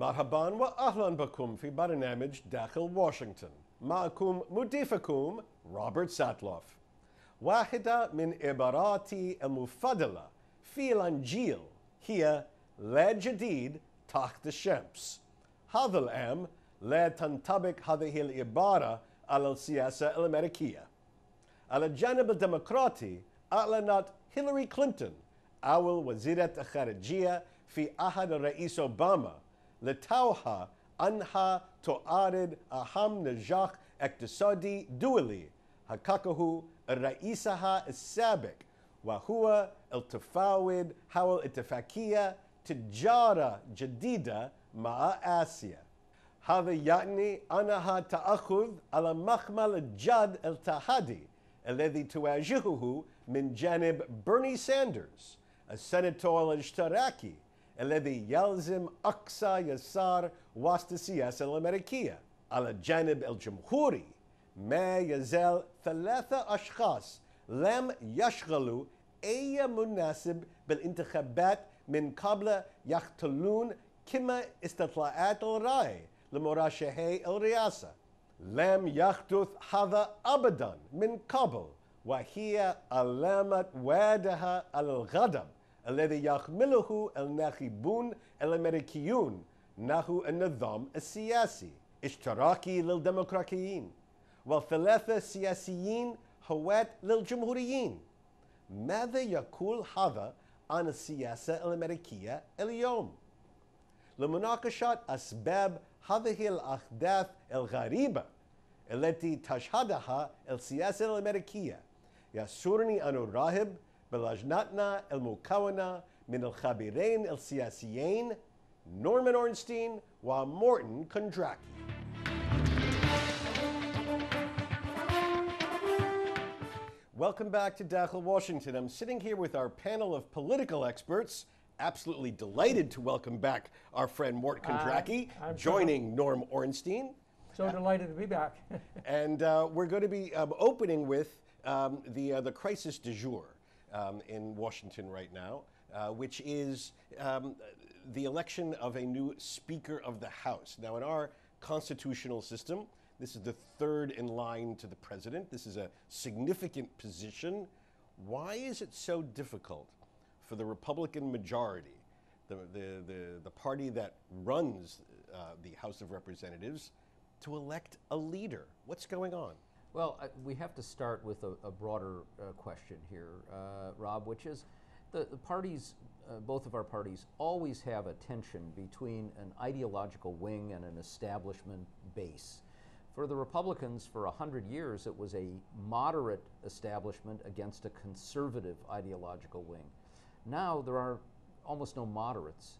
مرحبا وأهلا بكم في برنامج داخل واشنطن. معكم مضيفكم روبرت ساتلوف. واحدة من عباراتي المفضلة في الإنجيل هي لا جديد تحت الشمس. هذا العام لا تنطبق هذه العبارة على السياسة الأمريكية. على الجانب الديمقراطي أعلنت هيلاري كلينتون أول وزيرة الخارجية في عهد الرئيس أوباما لتوها أنها تعارض أهم نجاح اقتصادي دولي حققه رئيسها السابق، وهو التفاوض حول اتفاقية تجارة جديدة مع آسيا. هذا يعني أنها تأخذ على محمل الجد التحدي الذي تواجهه من جانب بيرني ساندرز السيناتور الاشتراكي الذي يلزم أقصى يسار وسط السياسة الأمريكية. على الجانب الجمهوري ما يزال ثلاثة أشخاص لم يشغلوا أي مناسب بالانتخابات من قبل يختلون كما استطلاعات الرأي لمرشحي الرئاسة. لم يحدث هذا أبدا من قبل، وهي علامة واضحة على الغضب الذي يحمله الناخبون الأمريكيون نحو النظام السياسي. اشتراكي للديمقراطيين والثلاثة سياسيين هواة للجمهوريين. ماذا يقول هذا عن السياسة الأمريكية اليوم؟ لمناقشة أسباب هذه الأحداث الغريبة التي تشهدها السياسة الأمريكية يسرني أن أرحب بلجنتنا المكونة من الخبيرين السياسيين نورمان أورنستين ومورتن كوندراكي. Welcome back to Dakhel, Washington. I'm sitting here with our panel of political experts. Absolutely delighted to welcome back our friend Mort Kondracki, joining Norm Ornstein. So delighted to be back. And we're going to be opening with the crisis du jour in Washington right now, which is the election of a new Speaker of the House. Now, in our constitutional system, this is the third in line to the president. This is a significant position. Why is it so difficult for the Republican majority, the party that runs the House of Representatives, to elect a leader? What's going on? Well, we have to start with a broader question here, Rob, which is the parties, both of our parties, always have a tension between an ideological wing and an establishment base. For the Republicans, for 100 years, it was a moderate establishment against a conservative ideological wing. Now there are almost no moderates.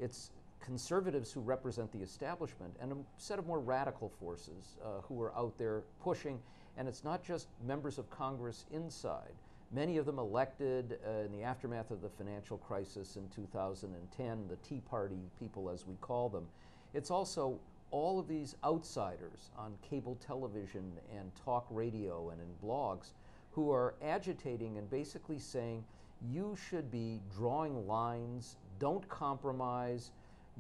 It's conservatives who represent the establishment and a set of more radical forces who are out there pushing, and it's not just members of Congress inside. Many of them elected in the aftermath of the financial crisis in 2010, the Tea Party people as we call them. It's also all of these outsiders on cable television and talk radio and in blogs who are agitating and basically saying, you should be drawing lines, don't compromise,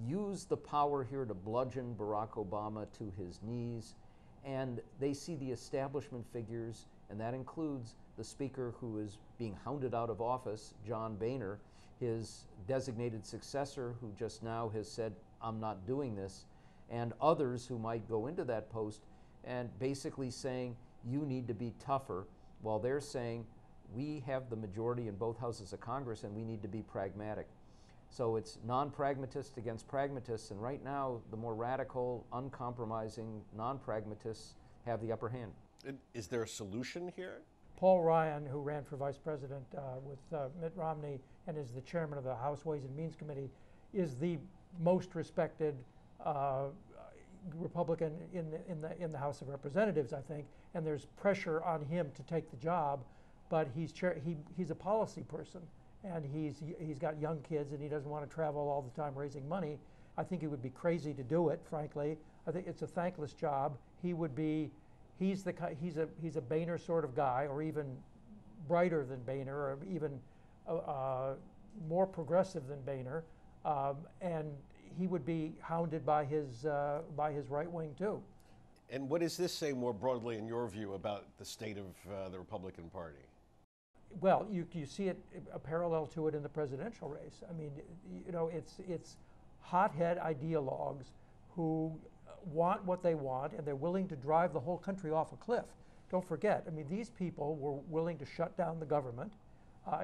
use the power here to bludgeon Barack Obama to his knees. And they see the establishment figures, and that includes the speaker who is being hounded out of office, John Boehner, his designated successor who just now has said, I'm not doing this, and others who might go into that post and basically saying, you need to be tougher, while they're saying, we have the majority in both houses of Congress and we need to be pragmatic. So it's non-pragmatists against pragmatists, and right now the more radical, uncompromising non-pragmatists have the upper hand. Is there a solution here? Paul Ryan, who ran for vice president with Mitt Romney and is the chairman of the House Ways and Means Committee, is the most respected Republican in the House of Representatives, I think, and there's pressure on him to take the job, but he's a policy person, and he's got young kids, and he doesn't want to travel all the time raising money. I think he would be crazy to do it, frankly. I think it's a thankless job. He's a Boehner sort of guy, or even brighter than Boehner, or even more progressive than Boehner, and he would be hounded by his right wing too. And what does this say more broadly, in your view, about the state of the Republican Party? Well, you see it, a parallel to it in the presidential race. I mean, you know, it's hothead ideologues who want what they want, and they're willing to drive the whole country off a cliff. Don't forget, I mean, these people were willing to shut down the government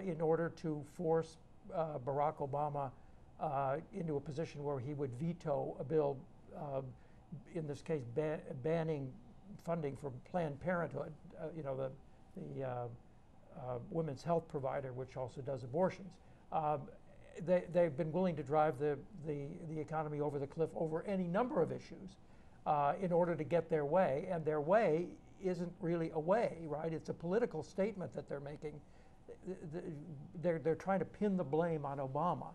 in order to force Barack Obama into a position where he would veto a bill, in this case, banning funding for Planned Parenthood, you know, the women's health provider, which also does abortions. They've been willing to drive the economy over the cliff over any number of issues in order to get their way, and their way isn't really a way, right? It's a political statement that they're making. They're trying to pin the blame on Obama,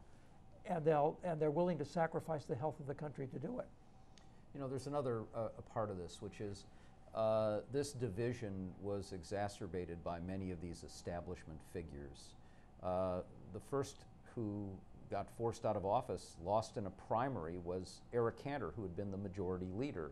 and they're willing to sacrifice the health of the country to do it. You know, there's another a part of this, which is this division was exacerbated by many of these establishment figures. The first who got forced out of office, lost in a primary, was Eric Cantor, who had been the majority leader.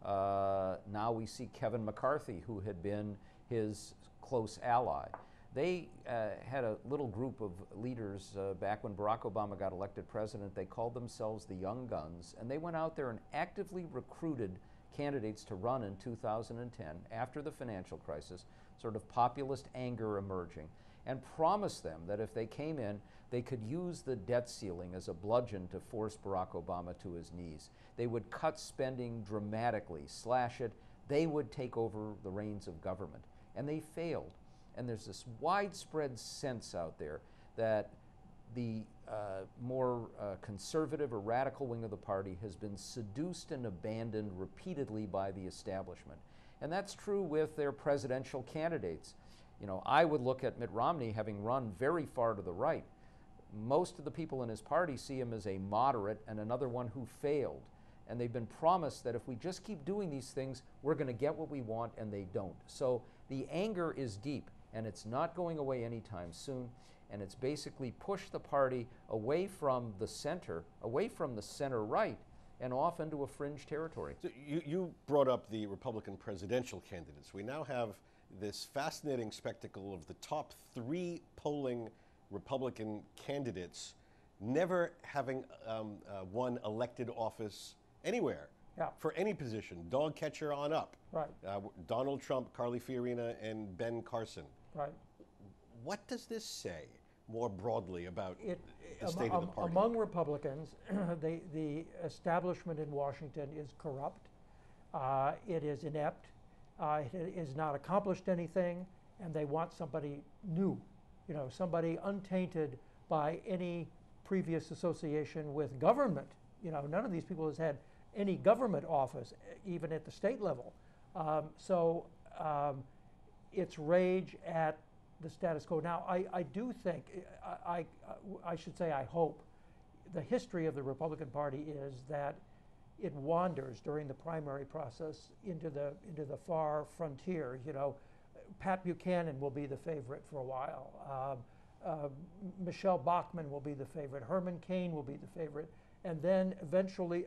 Now we see Kevin McCarthy, who had been his close ally. They had a little group of leaders back when Barack Obama got elected president. They called themselves the Young Guns, and they went out there and actively recruited candidates to run in 2010 after the financial crisis, sort of populist anger emerging, and promised them that if they came in, they could use the debt ceiling as a bludgeon to force Barack Obama to his knees. They would cut spending dramatically, slash it. They would take over the reins of government. And they failed. And there's this widespread sense out there that the more conservative or radical wing of the party has been seduced and abandoned repeatedly by the establishment. And that's true with their presidential candidates. You know, I would look at Mitt Romney having run very far to the right. Most of the people in his party see him as a moderate and another one who failed. And they've been promised that if we just keep doing these things, we're going to get what we want, and they don't. So the anger is deep, and it's not going away anytime soon. And it's basically pushed the party away from the center right, and off into a fringe territory. So you brought up the Republican presidential candidates. We now have this fascinating spectacle of the top 3 polling Republican candidates never having won elected office anywhere, for any position, dog catcher on up. Right. Donald Trump, Carly Fiorina, and Ben Carson. Right. What does this say more broadly about the state of the party? Among Republicans, the establishment in Washington is corrupt. It is inept. It has not accomplished anything, and they want somebody new, you know, somebody untainted by any previous association with government. You know, none of these people has had any government office, even at the state level. So it's rage at the status quo. Now, I do think, I should say I hope, the history of the Republican Party is that it wanders during the primary process into the far frontier. You know, Pat Buchanan will be the favorite for a while. Michelle Bachmann will be the favorite. Herman Cain will be the favorite. And then eventually,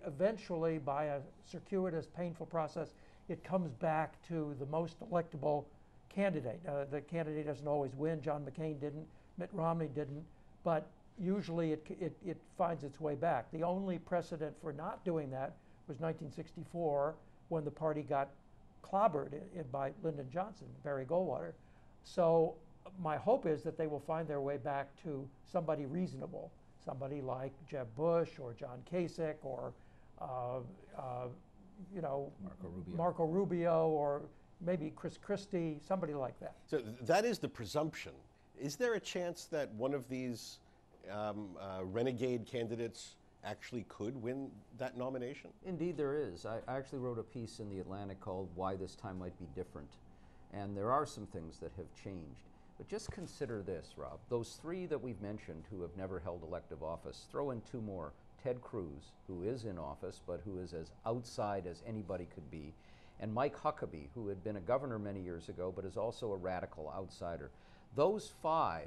by a circuitous, painful process, it comes back to the most electable candidate. The candidate doesn't always win. John McCain didn't. Mitt Romney didn't. But usually it finds its way back. The only precedent for not doing that was 1964, when the party got clobbered by Lyndon Johnson, Barry Goldwater. So my hope is that they will find their way back to somebody reasonable, somebody like Jeb Bush or John Kasich or you know, Marco Rubio or maybe Chris Christie, somebody like that. So that is the presumption. Is there a chance that one of these renegade candidates actually could win that nomination? Indeed there is. I actually wrote a piece in The Atlantic called Why This Time Might Be Different. And there are some things that have changed. But just consider this, Rob. Those 3 that we've mentioned who have never held elective office, throw in 2 more. Ted Cruz, who is in office, but who is as outside as anybody could be, and Mike Huckabee, who had been a governor many years ago, but is also a radical outsider. Those 5,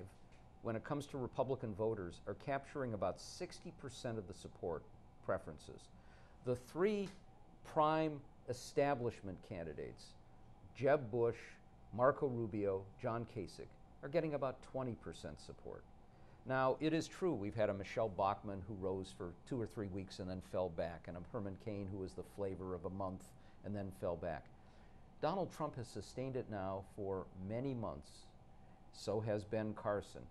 when it comes to Republican voters, are capturing about 60% of the support preferences. The three prime establishment candidates, Jeb Bush, Marco Rubio, John Kasich, are getting about 20% support. Now, it is true we've had a Michelle Bachmann who rose for 2 or 3 weeks and then fell back, and a Herman Cain who was the flavor of a month and then fell back. Donald Trump has sustained it now for many months. So has Ben Carson.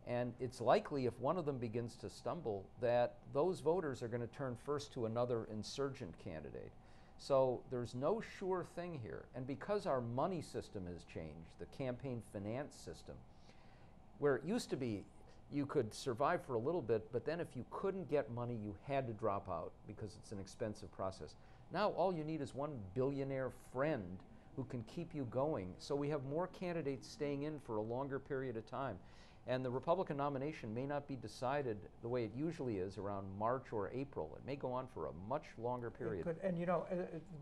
And it's likely if one of them begins to stumble that those voters are going to turn first to another insurgent candidate. So there's no sure thing here. And because our money system has changed, the campaign finance system, where it used to be you could survive for a little bit, but then if you couldn't get money, you had to drop out because it's an expensive process. Now all you need is one billionaire friend who can keep you going. So we have more candidates staying in for a longer period of time. And the Republican nomination may not be decided the way it usually is around March or April. It may go on for a much longer period. It could, and you know,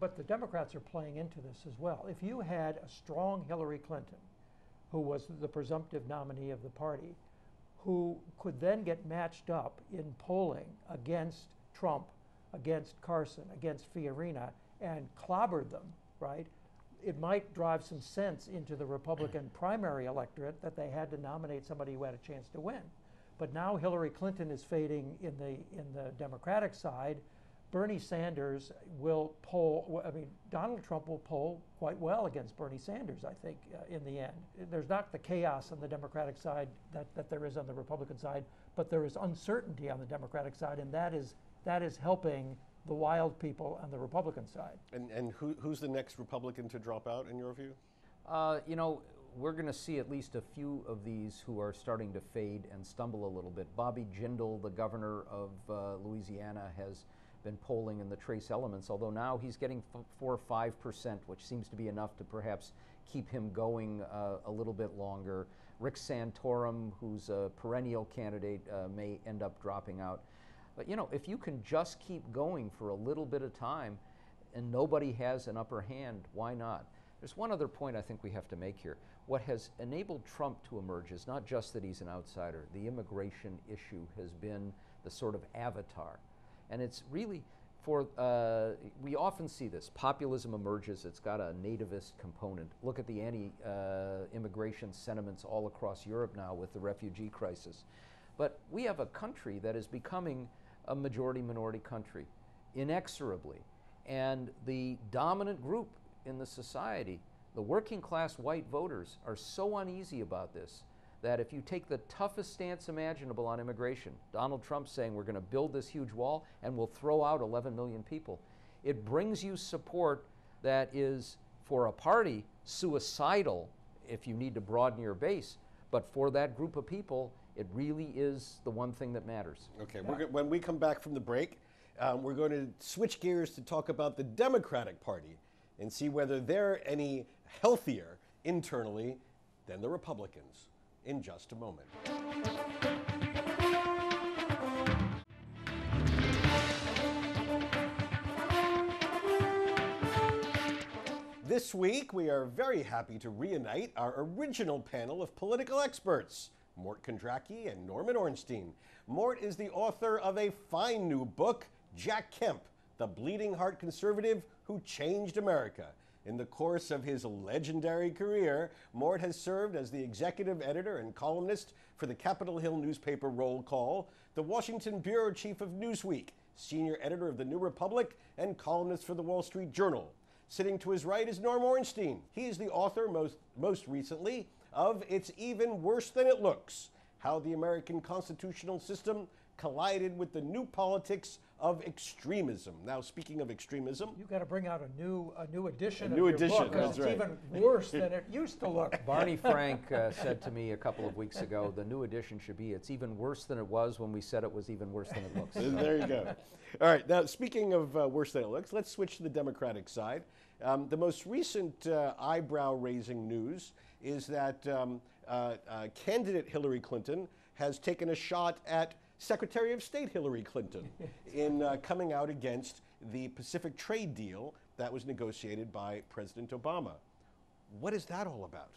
but the Democrats are playing into this as well. If you had a strong Hillary Clinton, who was the presumptive nominee of the party, who could then get matched up in polling against Trump, against Carson, against Fiorina, and clobbered them, right? It might drive some sense into the Republican primary electorate that they had to nominate somebody who had a chance to win. But now Hillary Clinton is fading in the Democratic side. Bernie Sanders will poll, I mean, Donald Trump will poll quite well against Bernie Sanders, I think, in the end. There's not the chaos on the Democratic side that there is on the Republican side, but there is uncertainty on the Democratic side, and that is helping the wild people on the Republican side. And who's the next Republican to drop out, in your view? You know, we're going to see at least a few of these who are starting to fade and stumble a little bit. Bobby Jindal, the governor of Louisiana, has been polling in the trace elements, although now he's getting 4 or 5%, which seems to be enough to perhaps keep him going a little bit longer. Rick Santorum, who's a perennial candidate, may end up dropping out. But you know, if you can just keep going for a little bit of time and nobody has an upper hand, why not? There's one other point I think we have to make here. What has enabled Trump to emerge is not just that he's an outsider. The immigration issue has been the sort of avatar. And it's really for, we often see this. Populism emerges, it's got a nativist component. Look at the anti-immigration sentiments all across Europe now with the refugee crisis. But we have a country that is becoming a majority-minority country, inexorably. And the dominant group in the society, the working-class white voters, are so uneasy about this that if you take the toughest stance imaginable on immigration, Donald Trump saying we're going to build this huge wall and we'll throw out 11 million people, it brings you support that is, for a party, suicidal if you need to broaden your base. But for that group of people, it really is the one thing that matters. Okay, when we come back from the break, we're going to switch gears to talk about the Democratic Party and see whether they're any healthier internally than the Republicans in just a moment. This week, we are very happy to reunite our original panel of political experts, Mort Kondracki and Norman Ornstein. Mort is the author of a fine new book, Jack Kemp, the bleeding heart conservative who changed America. In the course of his legendary career, Mort has served as the executive editor and columnist for the Capitol Hill newspaper Roll Call, the Washington bureau chief of Newsweek, senior editor of the New Republic, and columnist for the Wall Street Journal. Sitting to his right is Norm Ornstein. He is the author, most recently, of It's Even Worse Than It Looks, How the American Constitutional System Collided with the New Politics of Extremism. Now, speaking of extremism, You've got to bring out a new edition a new of your edition, book, 'cause that's it's right. even worse than it used to look. Barney Frank said to me a couple of weeks ago, the new edition should be, it's even worse than it was when we said it was even worse than it looks. there you go. All right, now speaking of worse than it looks, let's switch to the Democratic side. The most recent eyebrow-raising news is that candidate Hillary Clinton has taken a shot at Secretary of State Hillary Clinton in coming out against the Pacific trade deal that was negotiated by President Obama. What is that all about?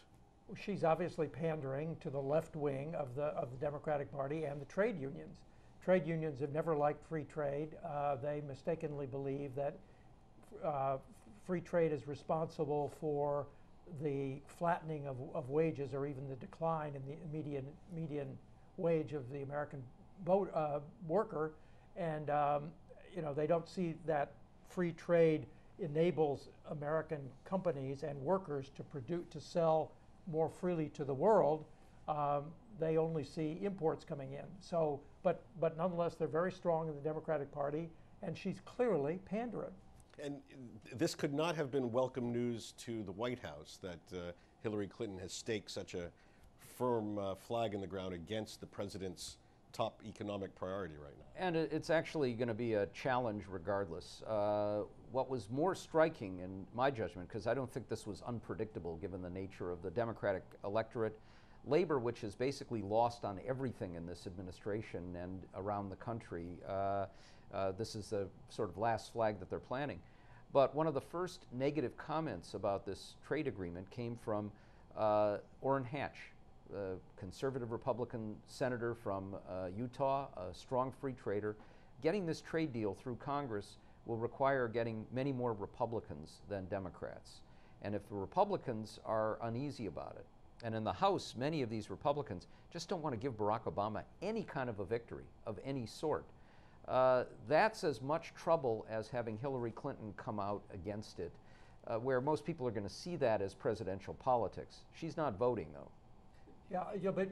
She's obviously pandering to the left wing of the Democratic Party and the trade unions. trade unions have never liked free trade. They mistakenly believe that free trade is responsible for the flattening of wages, or even the decline in the median wage of the American worker. And they don't see that free trade enables American companies and workers to sell more freely to the world. They only see imports coming in. So, but nonetheless, they're very strong in the Democratic Party, and she's clearly pandering. And this could not have been welcome news to the White House that Hillary Clinton has staked such a firm flag in the ground against the president's top economic priority right now. And it's actually going to be a challenge regardless. What was more striking in my judgment, because I don't think this was unpredictable given the nature of the Democratic electorate, labor, which is basically lost on everything in this administration and around the country, this is the sort of last flag that they're planting. But one of the first negative comments about this trade agreement came from Orrin Hatch, a conservative Republican senator from Utah, a strong free trader. Getting this trade deal through Congress will require getting many more Republicans than Democrats. And if the Republicans are uneasy about it, and in the House, many of these Republicans just don't want to give Barack Obama any kind of a victory of any sort, that's as much trouble as having Hillary Clinton come out against it, where most people are going to see that as presidential politics. She's not voting, though. Yeah, but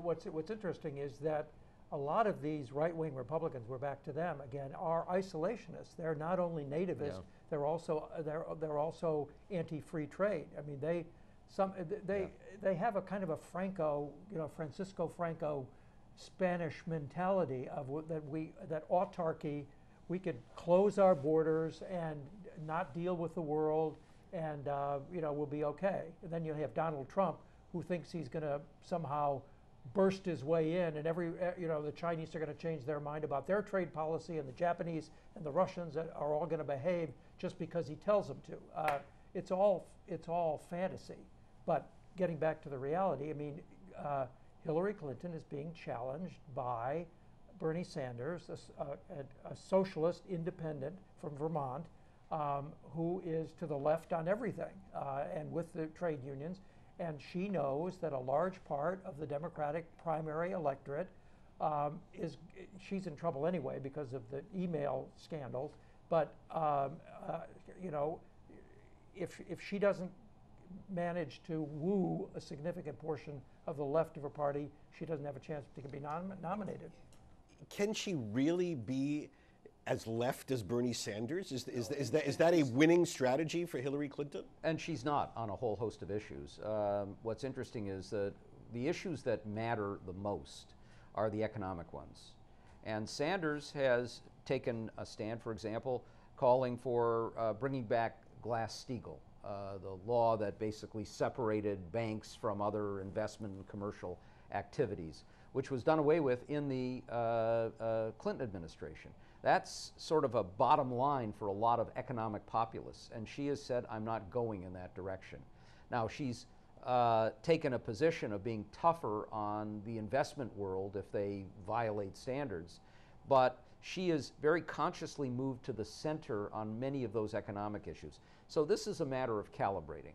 what's interesting is that a lot of these right-wing Republicans, we're back to them again, are isolationists. They're not only nativist, they're also anti-free trade. I mean, they have a kind of a Francisco Franco Spanish mentality of that autarky. We could close our borders and not deal with the world, and we'll be okay. And then you have Donald Trump, who thinks he's going to somehow burst his way in, and the Chinese are going to change their mind about their trade policy, and the Japanese and the Russians are all going to behave just because he tells them to. It's all fantasy. But getting back to the reality, I mean, Hillary Clinton is being challenged by Bernie Sanders, a socialist independent from Vermont, who is to the left on everything, and with the trade unions. And she knows that a large part of the Democratic primary electorate she's in trouble anyway because of the email scandals. But if she doesn't manage to woo a significant portion of the left of her party, she doesn't have a chance to be nominated. Can she really be as left as Bernie Sanders? Is that a winning strategy for Hillary Clinton? And she's not on a whole host of issues. What's interesting is that the issues that matter the most are the economic ones. And Sanders has taken a stand, for example, calling for bringing back Glass-Steagall, the law that basically separated banks from other investment and commercial activities, which was done away with in the Clinton administration. That's sort of a bottom line for a lot of economic populists, and she has said, I'm not going in that direction. Now, she's taken a position of being tougher on the investment world if they violate standards, but she is very consciously moved to the center on many of those economic issues. So this is a matter of calibrating.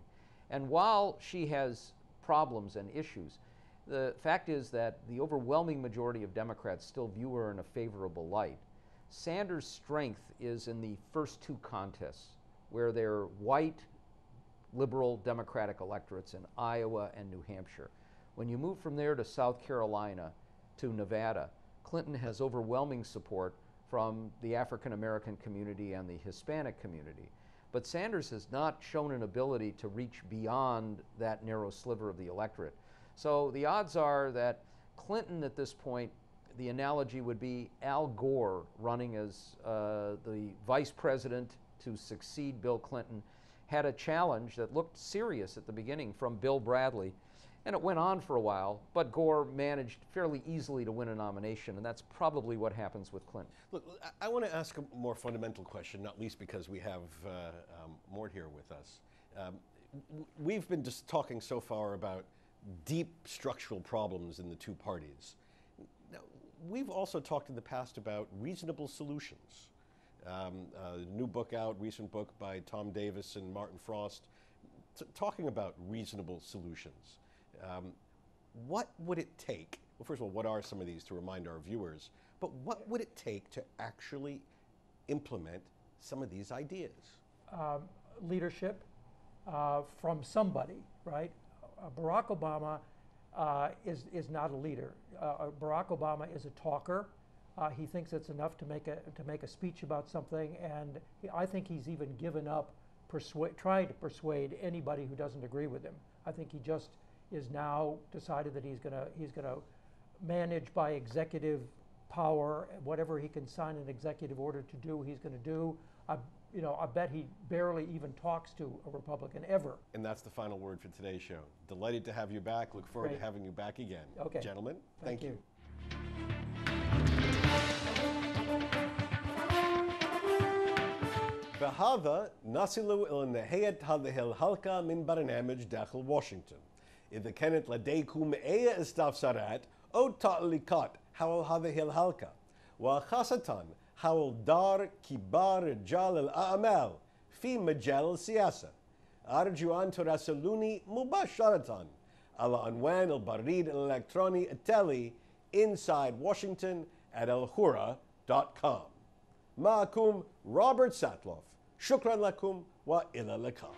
And while she has problems and issues, the fact is that the overwhelming majority of Democrats still view her in a favorable light. Sanders' strength is in the first two contests, where they're white, liberal Democratic electorates in Iowa and New Hampshire. When you move from there to South Carolina, to Nevada, Clinton has overwhelming support from the African American community and the Hispanic community. But Sanders has not shown an ability to reach beyond that narrow sliver of the electorate. So the odds are that Clinton at this point, the analogy would be Al Gore running as the vice president to succeed Bill Clinton, had a challenge that looked serious at the beginning from Bill Bradley, and it went on for a while, but Gore managed fairly easily to win a nomination, and that's probably what happens with Clinton. Look, I want to ask a more fundamental question, not least because we have Mort here with us. We've been just talking so far about deep structural problems in the two parties. Now, we've also talked in the past about reasonable solutions. A new book out, recent book by Tom Davis and Martin Frost, talking about reasonable solutions. What would it take? Well, first of all, what are some of these to remind our viewers? But what would it take to actually implement some of these ideas? Leadership from somebody, right? Barack Obama is not a leader. Barack Obama is a talker. He thinks it's enough to make a speech about something, and I think he's even given up trying to persuade anybody who doesn't agree with him. I think he just is now decided that he's gonna manage by executive power. Whatever he can sign an executive order to do, he's going to do. I bet he barely even talks to a Republican ever. And that's the final word for today's show. Delighted to have you back. Look forward to having you back again. Okay. Gentlemen, thank you. بهذا نصل إلى نهاية هذه الحلقة من برنامج داخل واشنطن. إذا كانت لديكم أي استفسارات أو تعليقات حول هذه الحلقة، وخاصة حول دار كبار رجال الأعمال في مجال السياسة، أرجو أن تراسلوني مباشرة على عنوان البريد الإلكتروني التالي insidewashington@alhurra.com. معكم روبرت ساتلوف. شكرا لكم وإلى اللقاء.